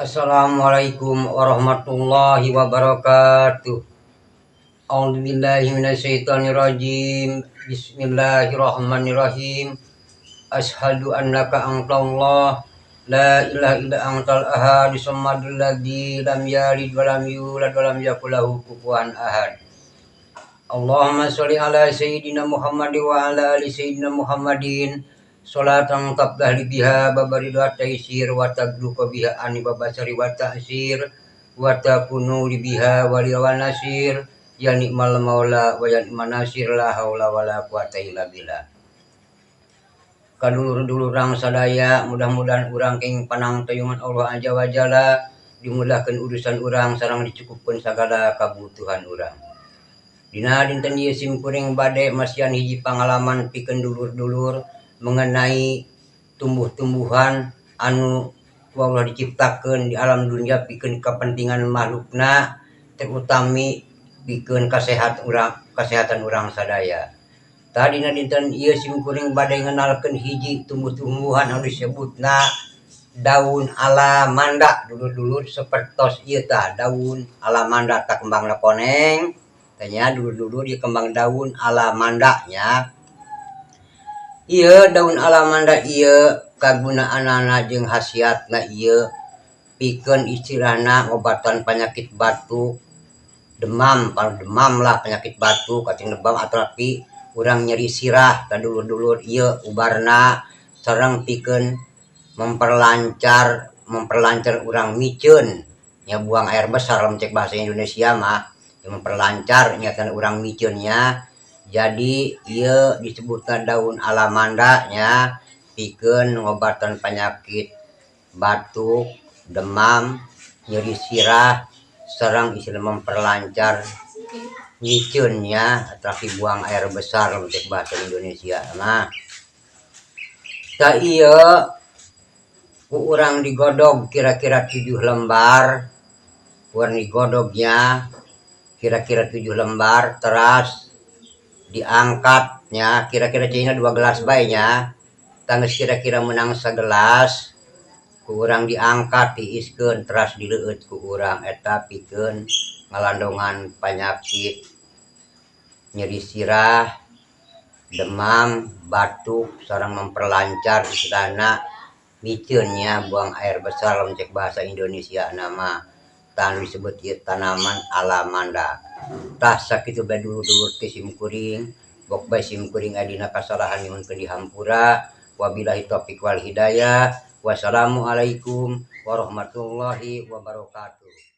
Assalamualaikum warahmatullahi wabarakatuh. A'udzubillahi minasyaitonirrajim. Bismillahirrahmanirrahim. Asyhadu annaka antallah la ilaha illa antal ahad samadul ladzi lam yalid wa lam yulad wa lam yakul lahu kufuwan ahad. Allahumma sholli ala sayyidina Muhammad wa ala ali sayyidina Muhammadin. Sholatan tabdahli biha babaridu taisir wa tagluqa biha ani babasari wa ta'sir wa takunu li biha wali wa nasir ya ni'mal maula wa ya ni'man nasir la haula wala quwata illa billah. Kadulur-dulur urang sadaya, mudah-mudahan urang keng panang tayungan Allah azza wa jalla, dimudahkeun urusan urang sareng dicukupkeun sagala kabutuhan urang. Dina dinten ieu simkuring bade masian hiji pangalaman pikeun dulur-dulur mengenai tumbuh-tumbuhan anu Allah diciptakeun di alam dunia pikeun kepentingan makhlukna, terutami pikeun kasehatan urang sadaya. Tadina dinten ieu simkuring bade ngenalkeun hiji tumbuh-tumbuhan anu disebutna daun alamanda. Dulur-dulur sapertos ieu tah daun alamanda, tak kembangna koneng tanya dulur-dulur ieu kembang daun alamanda nya. Ieu daun alamanda ieu kagunaanna jeung khasiatna ieu pikeun istilahna ngobatan penyakit batuk, demam, demam lah penyakit batuk kacing demam atrapi urang nyeri sirah. Dulur-dulur ieu ubarna sareng pikeun memperlancar urang miceun nya buang air besar cek bahasa Indonesia mah, memperlancar nyatan urang miceun nya. Jadi ieu disebutna daun alamanda nya pikeun ngobatan penyakit batuk, demam, nyeri sirah sareng istilah memperlancar miceun nya tapi buang air besar cek bahasa Indonesia mah. Da ieu ku urang digodog kira-kira 7 lembar. Urang digodognya kira-kira 7 lembar teras diangkatnya kira-kira cina 2 gelas bae-nya. Tangges kira-kira menang sagelas ku urang diangkat diiskeun teras dileueut ku urang eta pikeun ngalandongan penyakit nyeri sirah, demam, batuk sareng memperlancar istilahna miceun nya buang air besar cek bahasa Indonesia nama tan disebut ieu tanaman alamanda. Tah sakitu bae dulur-dulur teh simkuring bok bae simkuring adina kasalahan nyuhunkeun dihampura. Wabillahi taufik wal hidayah. Wassalamualaikum warahmatullahi wabarakatuh.